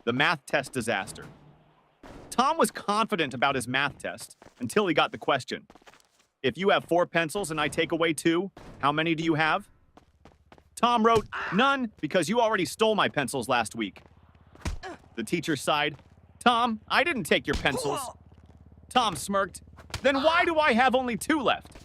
The math test disaster. Tom was confident about his math test until he got the question. If you have 4 pencils and I take away 2, how many do you have? Tom wrote, none, because you already stole my pencils last week. The teacher sighed. Tom, I didn't take your pencils. Tom smirked. Then why do I have only 2 left?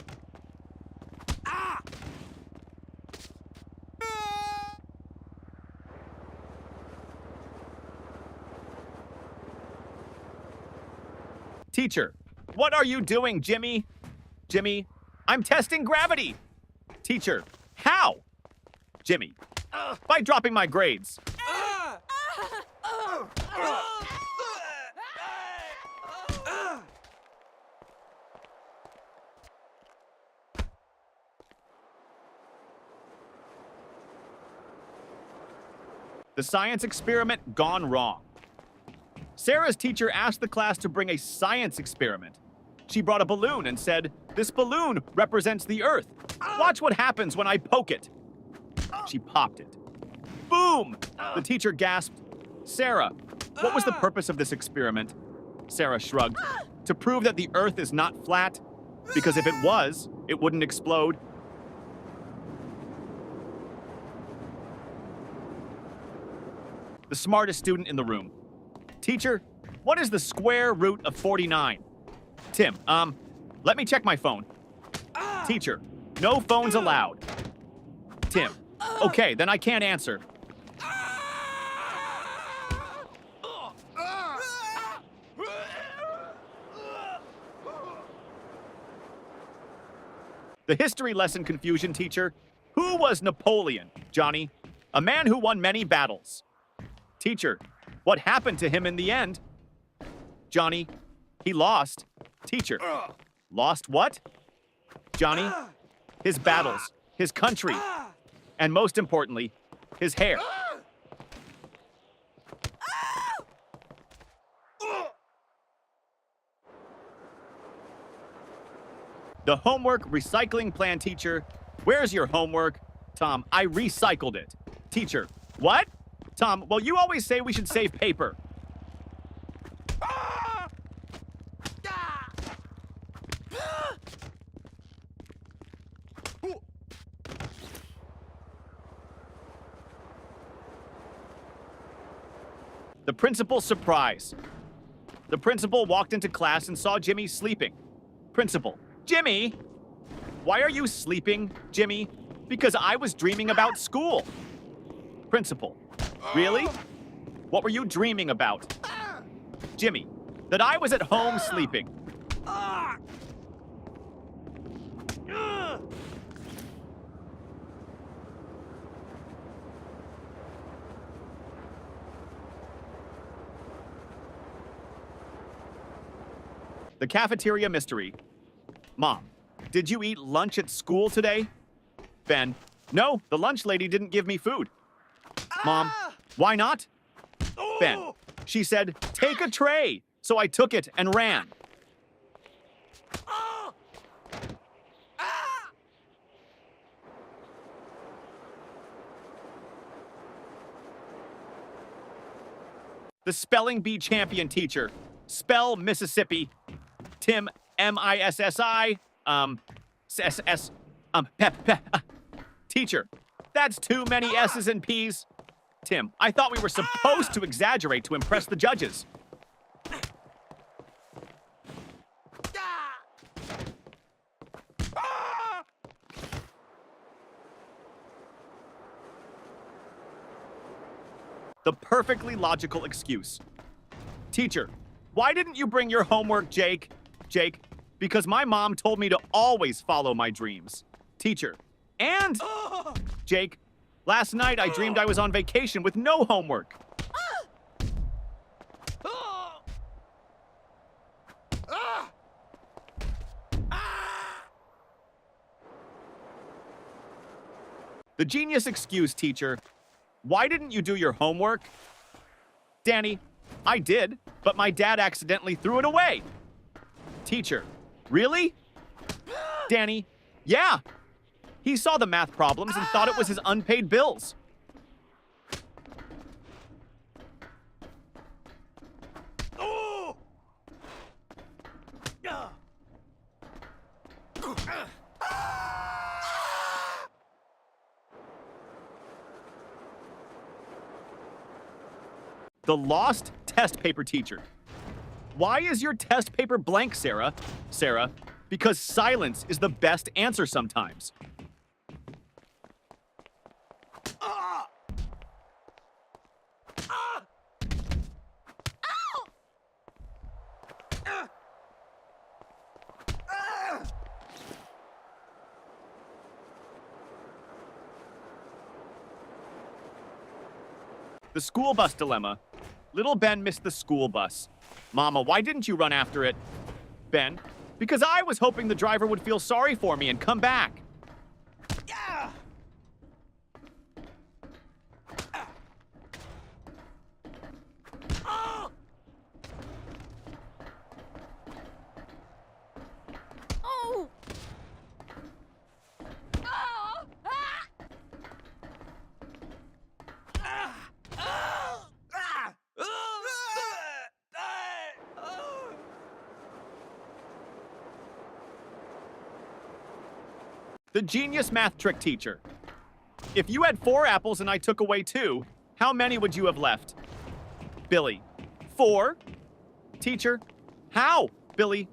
Teacher, what are you doing, Jimmy? Jimmy, I'm testing gravity. Teacher, how? Jimmy, by dropping my grades. The science experiment gone wrong. Sarah's teacher asked the class to bring a science experiment. She brought a balloon and said, "This balloon represents the Earth. Watch what happens when I poke it." She popped it. Boom! The teacher gasped, "Sarah, what was the purpose of this experiment?" Sarah shrugged. "To prove that the Earth is not flat, because if it was, it wouldn't explode." The smartest student in the room. Teacher, what is the square root of 49? Tim, let me check my phone. Teacher, no phones allowed. Tim, okay, then I can't answer. The history lesson confusion teacher. Who was Napoleon, Johnny? A man who won many battles. Teacher, what happened to him in the end? Johnny, he lost. Teacher, lost what? Johnny, his battles, his country, and most importantly, his hair. The homework recycling plan teacher. Where's your homework? Tom, I recycled it. Teacher, what? Tom, well, you always say we should save paper. The principal's surprise. The principal walked into class and saw Jimmy sleeping. Principal, Jimmy! Why are you sleeping, Jimmy? Because I was dreaming about school. Principal, really? What were you dreaming about? Jimmy, that I was at home sleeping. The cafeteria mystery. Mom, did you eat lunch at school today? Ben, no, the lunch lady didn't give me food. Mom, why not? Ben, she said, take a tray. So I took it and ran. The spelling bee champion teacher. Spell Mississippi. Tim, M-I-S-S-I, S-S, Teacher, that's too many S's and P's. Tim, I thought we were supposed to exaggerate to impress the judges. The perfectly logical excuse. Teacher, why didn't you bring your homework, Jake? Jake, because my mom told me to always follow my dreams. Teacher, and Jake, last night I dreamed I was on vacation with no homework. The genius excuse, teacher. Why didn't you do your homework? Danny, I did, but my dad accidentally threw it away. Teacher, really? Danny, yeah. He saw the math problems and thought it was his unpaid bills. The lost test paper teacher. Why is your test paper blank, Sarah? Sarah, because silence is the best answer sometimes. The school bus dilemma. Little Ben missed the school bus. Mama, why didn't you run after it? Ben, because I was hoping the driver would feel sorry for me and come back. Yeah. Oh. Oh. The genius math trick teacher. If you had 4 apples and I took away 2, how many would you have left? Billy, 4? Teacher, how? Billy,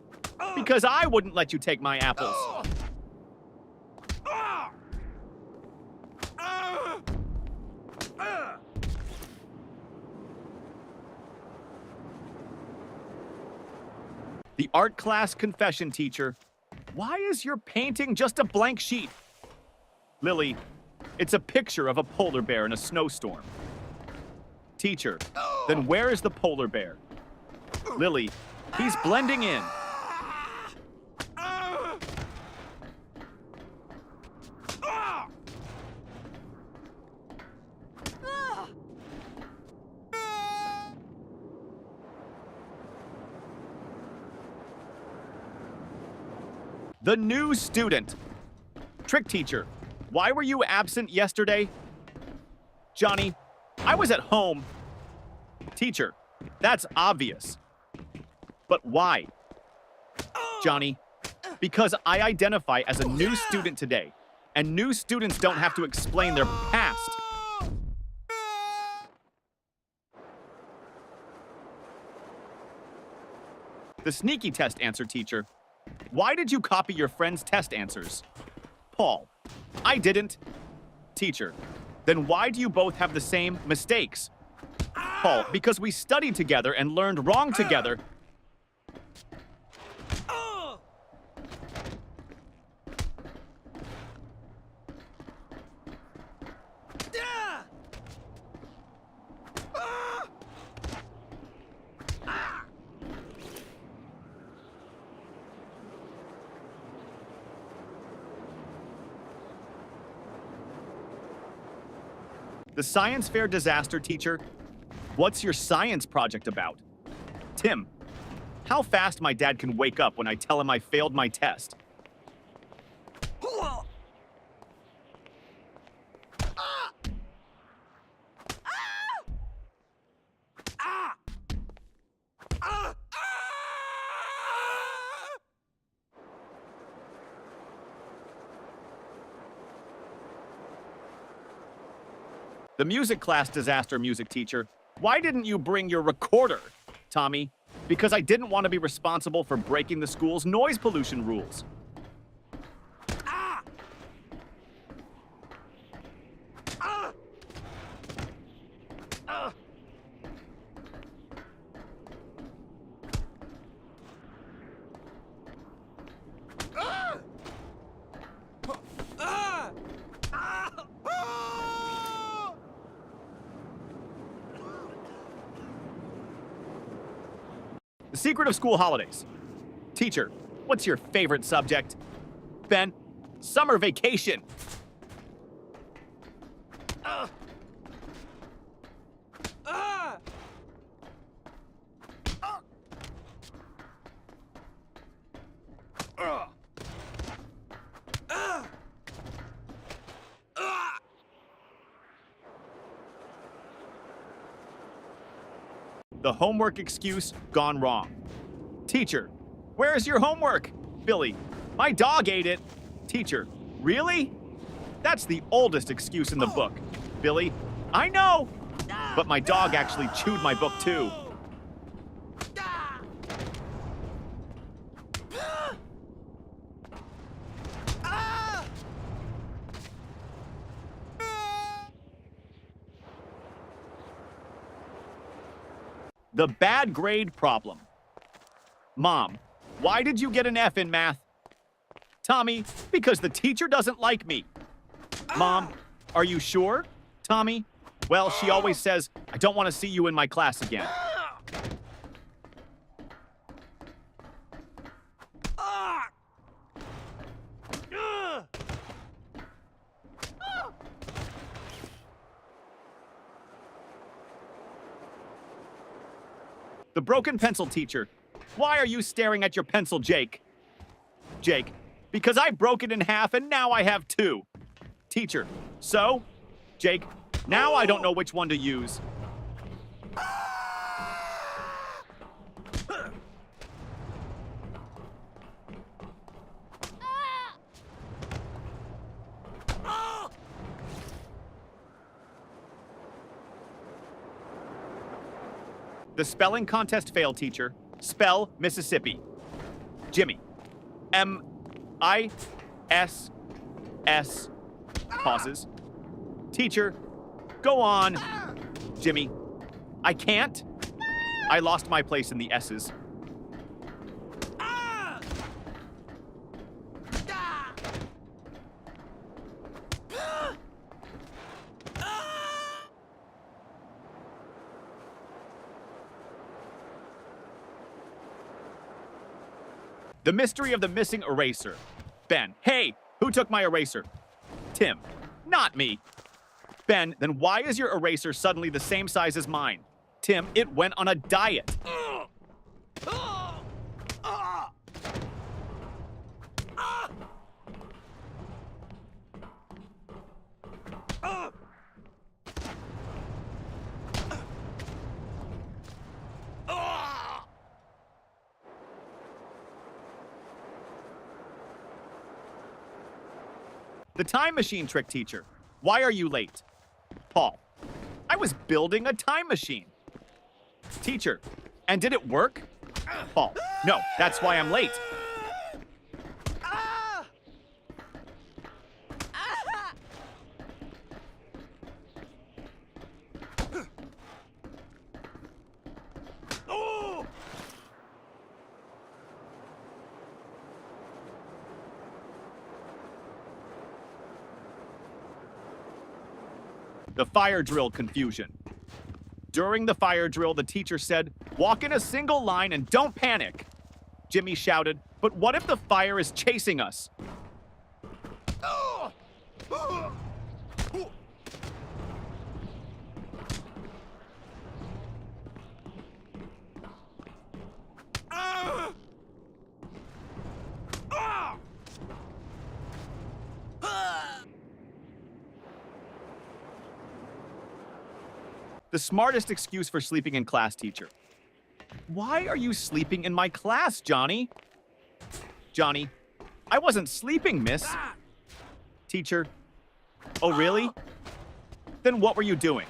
because I wouldn't let you take my apples. The art class confession teacher. Why is your painting just a blank sheet? Lily, it's a picture of a polar bear in a snowstorm. Teacher, then where is the polar bear? Lily, he's blending in. The new student. Trick teacher, why were you absent yesterday? Johnny, I was at home. Teacher, that's obvious. But why? Johnny, because I identify as a new student today, and new students don't have to explain their past. The sneaky test answer teacher. Why did you copy your friend's test answers? Paul, I didn't. Teacher, then why do you both have the same mistakes? Paul, because we studied together and learned wrong together. The science fair disaster teacher. What's your science project about? Tim, how fast my dad can wake up when I tell him I failed my test. The music class disaster music teacher. Why didn't you bring your recorder? Tommy, because I didn't want to be responsible for breaking the school's noise pollution rules. The secret of school holidays. Teacher, what's your favorite subject? Ben, summer vacation. The homework excuse gone wrong. Teacher, where's your homework? Billy, my dog ate it. Teacher, really? That's the oldest excuse in the book. Billy, I know. But my dog actually chewed my book too. The bad grade problem. Mom, why did you get an F in math? Tommy, because the teacher doesn't like me. Mom, are you sure? Tommy, well, she always says, I don't want to see you in my class again. The broken pencil teacher. Why are you staring at your pencil, Jake? Jake, because I broke it in half and now I have two. Teacher, so? Jake, now I don't know which one to use. The spelling contest failed, teacher. Spell Mississippi. Jimmy. M-I-S-S. Pauses. Teacher, go on. Jimmy. I can't. I lost my place in the S's. The mystery of the missing eraser. Ben, hey, who took my eraser? Tim, not me. Ben, then why is your eraser suddenly the same size as mine? Tim, it went on a diet. The time machine trick teacher. Why are you late? Paul. I was building a time machine. Teacher. And did it work? Paul. No, that's why I'm late. The fire drill confusion. During the fire drill, the teacher said, walk in a single line and don't panic. Jimmy shouted, but what if the fire is chasing us? The smartest excuse for sleeping in class, teacher. Why are you sleeping in my class, Johnny? Johnny, I wasn't sleeping, miss. Teacher, oh really? Then what were you doing?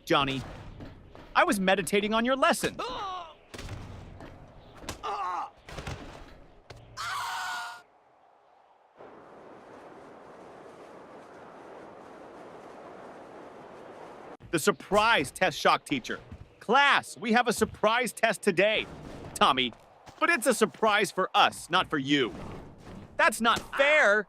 Johnny, I was meditating on your lesson. The surprise test shock teacher. Class, we have a surprise test today. Tommy, but it's a surprise for us, not for you. That's not fair.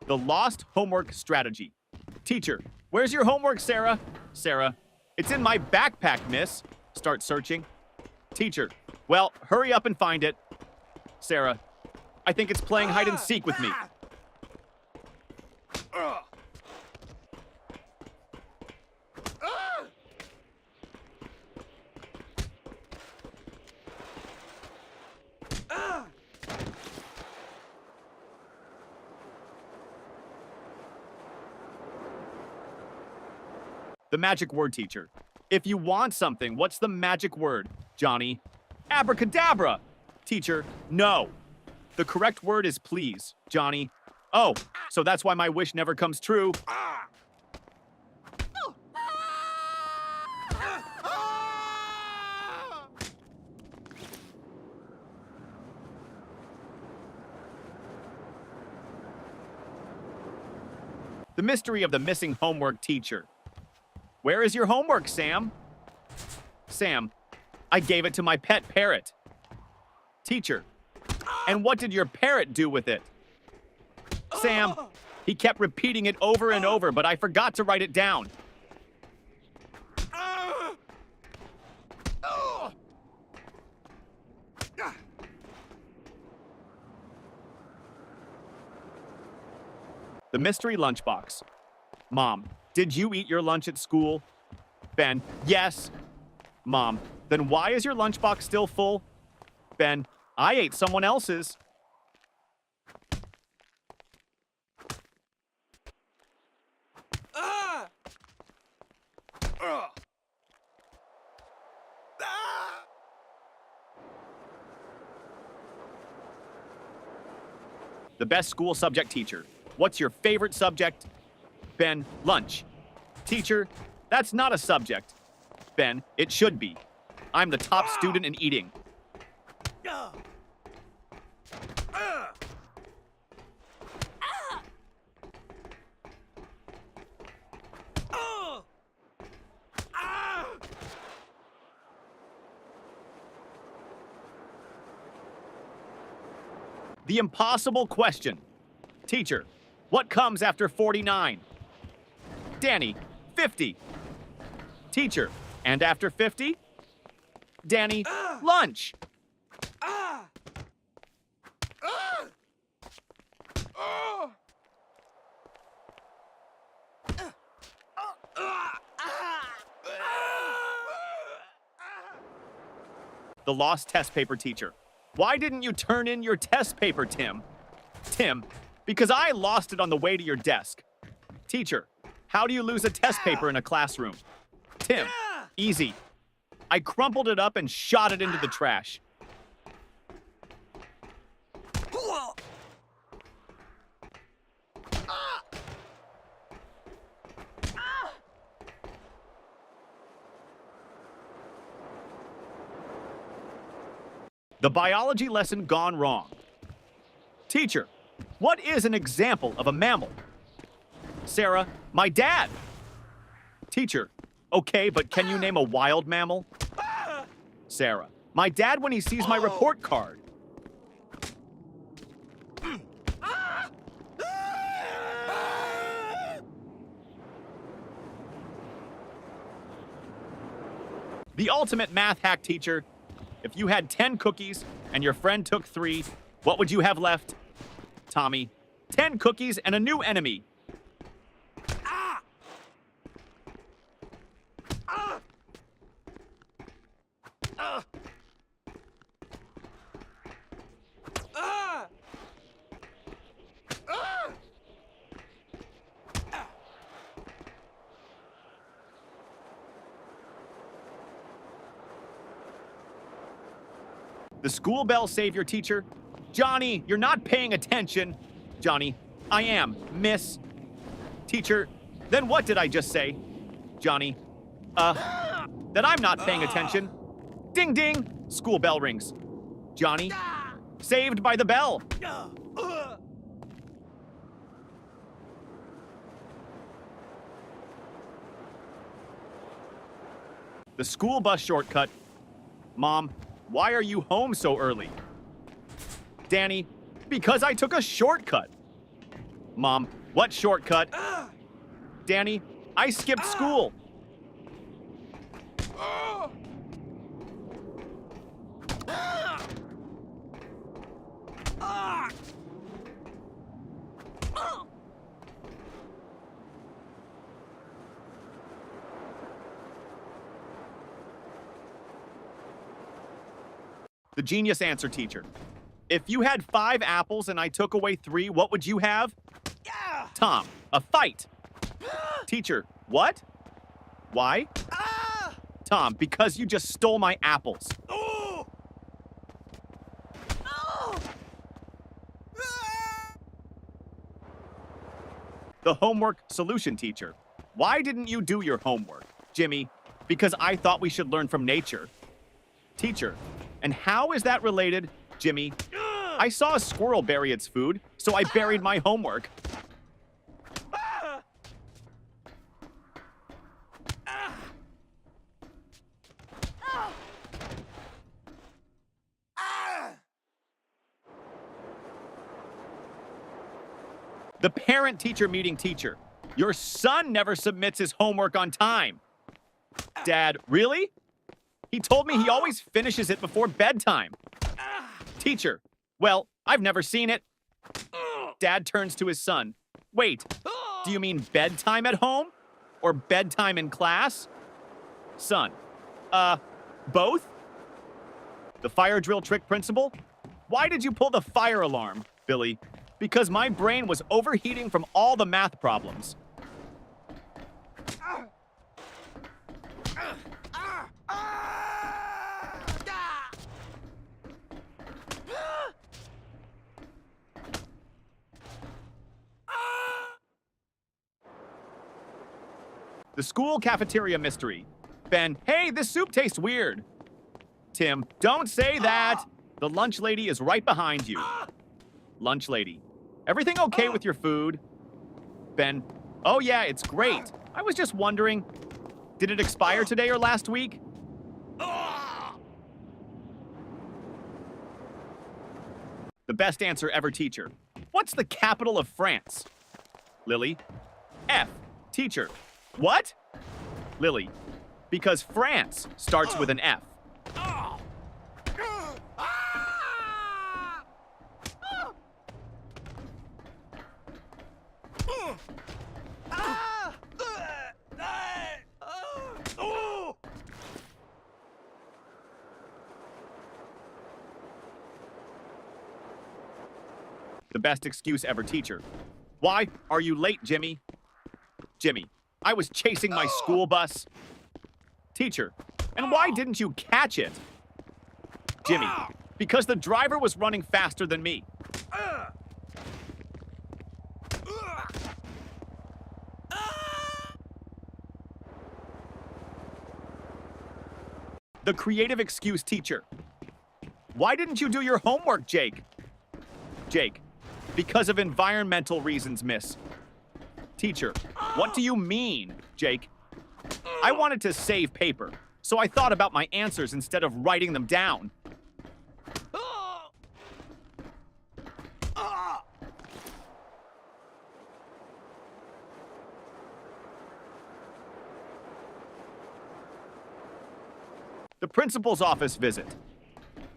The lost homework strategy. Teacher, where's your homework, Sarah? Sarah, it's in my backpack, miss. Start searching. Teacher, well, hurry up and find it. Sarah, I think it's playing hide and seek with me. The magic word, teacher. If you want something, what's the magic word, Johnny? Abracadabra! Teacher, no. The correct word is please, Johnny. Oh, so that's why my wish never comes true. The mystery of the missing homework teacher. Where is your homework, Sam? Sam, I gave it to my pet parrot. Teacher, and what did your parrot do with it? Sam, he kept repeating it over and over, but I forgot to write it down. The mystery lunchbox. Mom, did you eat your lunch at school? Ben, yes. Mom, then why is your lunchbox still full? Ben, I ate someone else's. The best school subject teacher. What's your favorite subject? Ben, lunch. Teacher, that's not a subject. Ben, it should be. I'm the top student in eating. The impossible question. Teacher, what comes after 49? Danny, 50. Teacher, and after 50? Danny, lunch. The lost test paper teacher. Why didn't you turn in your test paper, Tim? Tim, because I lost it on the way to your desk. Teacher, how do you lose a test paper in a classroom? Tim, easy. I crumpled it up and shot it into the trash. The biology lesson gone wrong. Teacher, what is an example of a mammal? Sarah, my dad. Teacher, okay, but can you name a wild mammal? Sarah, my dad when he sees my report card. The ultimate math hack teacher. If you had 10 cookies and your friend took 3, what would you have left? Tommy, 10 cookies and a new enemy. The school bell savior teacher. Johnny, you're not paying attention. Johnny, I am, miss. Teacher, then what did I just say? Johnny, that I'm not paying attention. Ding ding, school bell rings. Johnny, saved by the bell. The school bus shortcut. Mom, why are you home so early? Danny, because I took a shortcut. Mom, what shortcut? Danny, I skipped school. The genius answer teacher. If you had 5 apples and I took away 3, what would you have? Tom, a fight. Teacher, what? Why? Tom, because you just stole my apples. The homework solution teacher. Why didn't you do your homework? Jimmy, because I thought we should learn from nature. Teacher, and how is that related? Jimmy, I saw a squirrel bury its food, so I buried my homework. The parent-teacher meeting teacher. Your son never submits his homework on time. Dad, really? He told me he always finishes it before bedtime. Teacher, well, I've never seen it. Dad turns to his son. Wait, do you mean bedtime at home? Or bedtime in class? Son, both? The fire drill trick principal? Why did you pull the fire alarm, Billy? Because my brain was overheating from all the math problems. The school cafeteria mystery. Ben, hey, this soup tastes weird. Tim, don't say that. The lunch lady is right behind you. Lunch lady, everything okay with your food? Ben, oh yeah, it's great. I was just wondering, did it expire today or last week? The best answer ever teacher. What's the capital of France? Lily, F. Teacher, what? Lily, because France starts with an F. The best excuse ever teacher. Why are you late, Jimmy? Jimmy, I was chasing my school bus. Teacher, and why didn't you catch it? Jimmy, because the driver was running faster than me. The creative excuse teacher. Why didn't you do your homework, Jake? Jake, because of environmental reasons, miss. Teacher, what do you mean, Jake? I wanted to save paper, so I thought about my answers instead of writing them down. The principal's office visit.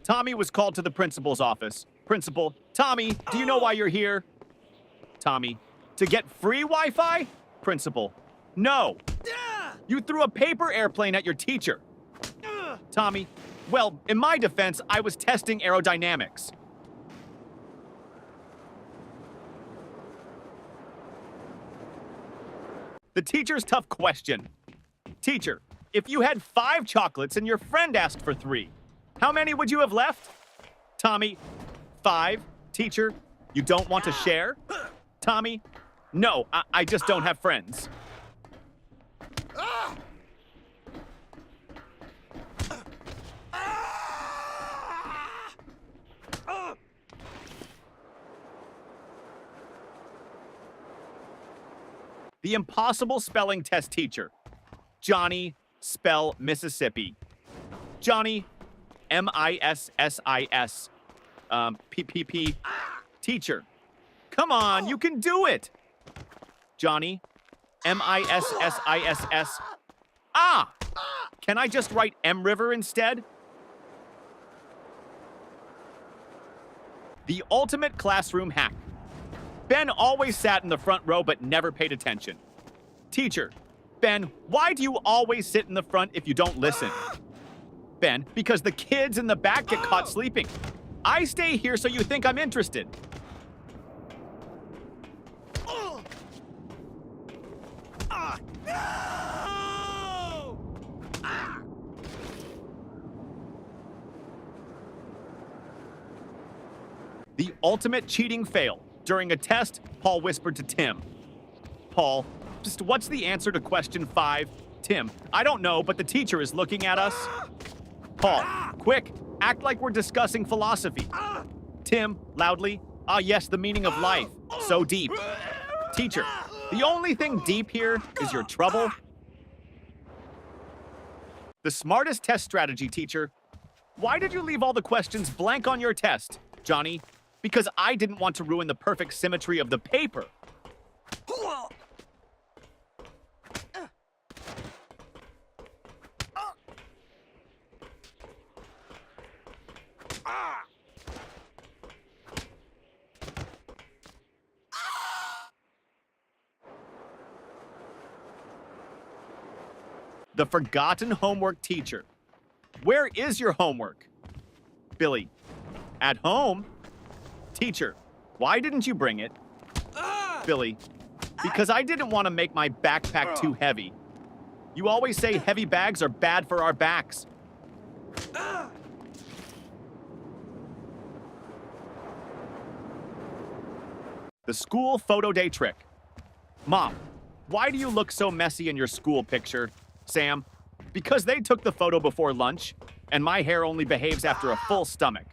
Tommy was called to the principal's office. Principal, Tommy, do you know why you're here? Tommy, to get free Wi-Fi? Principal, no. You threw a paper airplane at your teacher. Tommy, well, in my defense, I was testing aerodynamics. The teacher's tough question. Teacher, if you had 5 chocolates and your friend asked for 3, how many would you have left? Tommy, 5. Teacher, you don't want to share? Tommy, no, I just don't have friends. The impossible spelling test teacher. Johnny, spell Mississippi. Johnny, M-I-S-S-I-S. P-P-P. Teacher, come on, you can do it. Johnny, M-I-S-S-I-S-S. Ah! Can I just write M River instead? The ultimate classroom hack. Ben always sat in the front row but never paid attention. Teacher, Ben, why do you always sit in the front if you don't listen? Ben, because the kids in the back get caught sleeping. I stay here so you think I'm interested. The ultimate cheating fail. During a test, Paul whispered to Tim. Paul, just what's the answer to question 5? Tim, I don't know, but the teacher is looking at us. Paul, quick, act like we're discussing philosophy. Tim, loudly, ah yes, the meaning of life. So deep. Teacher, the only thing deep here is your trouble. The smartest test strategy, teacher. Why did you leave all the questions blank on your test, Johnny? Because I didn't want to ruin the perfect symmetry of the paper. The forgotten homework teacher. Where is your homework? Billy, at home? Teacher, why didn't you bring it? Billy, because I didn't want to make my backpack too heavy. You always say heavy bags are bad for our backs. The school photo day trick. Mom, why do you look so messy in your school picture? Sam, because they took the photo before lunch, and my hair only behaves after a full stomach.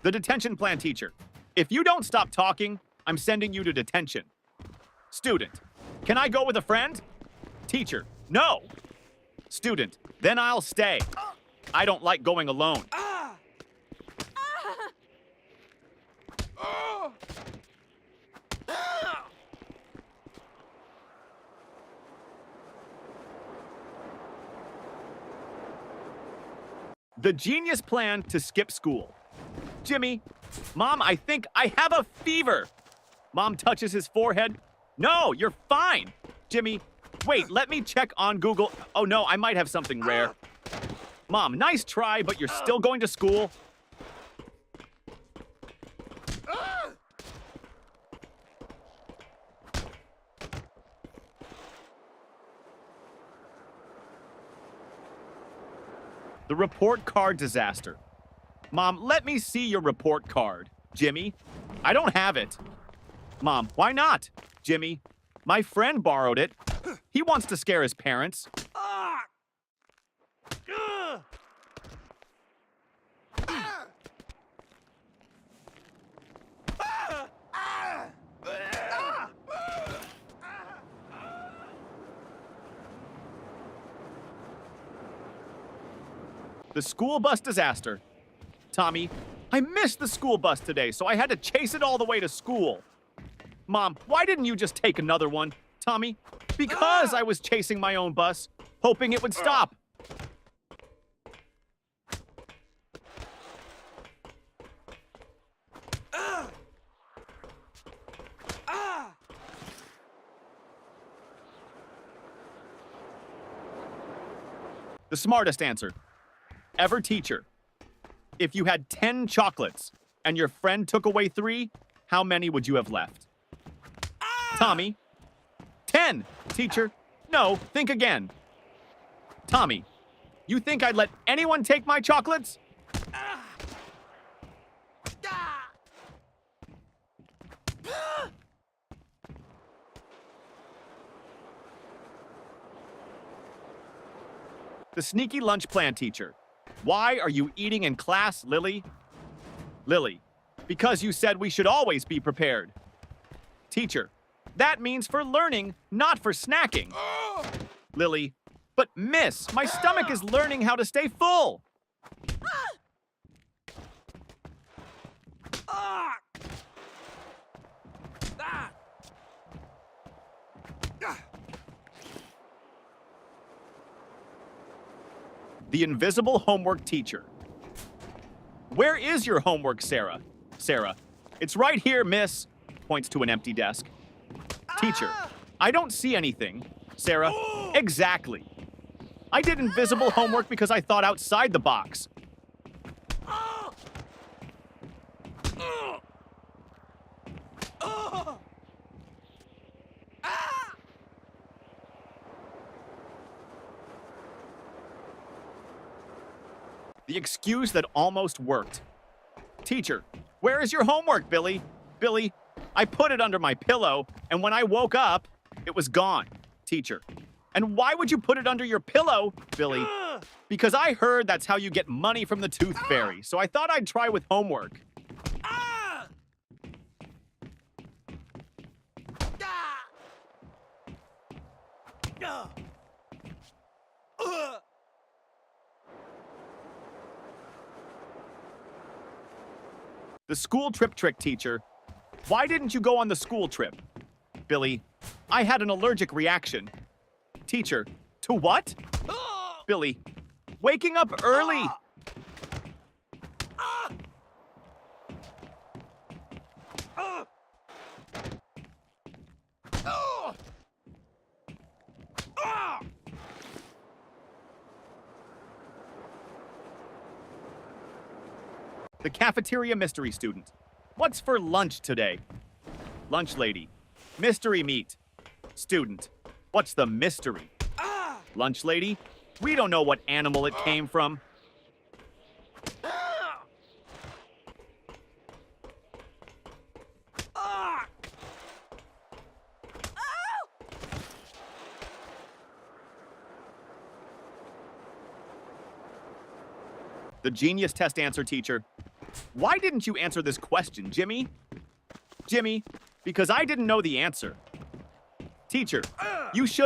The detention plan teacher. If you don't stop talking, I'm sending you to detention. Student, can I go with a friend? Teacher, no. Student, then I'll stay. I don't like going alone. The genius plan to skip school. Jimmy, Mom, I think I have a fever. Mom touches his forehead. No, you're fine. Jimmy, wait, let me check on Google. Oh no, I might have something rare. Mom, nice try, but you're still going to school. The report card disaster. Mom, let me see your report card. Jimmy, I don't have it. Mom, why not? Jimmy, my friend borrowed it. He wants to scare his parents. The school bus disaster. Tommy, I missed the school bus today, so I had to chase it all the way to school. Mom, why didn't you just take another one? Tommy, because I was chasing my own bus, hoping it would stop. The smartest answer. Ever teacher. If you had 10 chocolates and your friend took away 3, how many would you have left? Tommy. 10, teacher. No, think again. Tommy, you think I'd let anyone take my chocolates? The sneaky lunch plan teacher. Why are you eating in class, Lily? Lily, because you said we should always be prepared. Teacher, that means for learning, not for snacking. Lily, but miss, my stomach is learning how to stay full. The invisible homework teacher. Where is your homework, Sarah? Sarah, it's right here, miss. Points to an empty desk. Teacher, I don't see anything. Sarah, exactly. I did invisible homework because I thought outside the box. The excuse that almost worked. Teacher, where is your homework, Billy? Billy, I put it under my pillow, and when I woke up, it was gone. Teacher, and why would you put it under your pillow, Billy? Because I heard that's how you get money from the Tooth Fairy, so I thought I'd try with homework. The school trip trick, teacher. Why didn't you go on the school trip? Billy, I had an allergic reaction. Teacher, to what? Billy, waking up early. The cafeteria mystery student. What's for lunch today? Lunch lady. Mystery meat. Student. What's the mystery? Lunch lady. We don't know what animal it came from. The genius test answer, teacher. Why didn't you answer this question, Jimmy? Jimmy, because I didn't know the answer. Teacher, you should have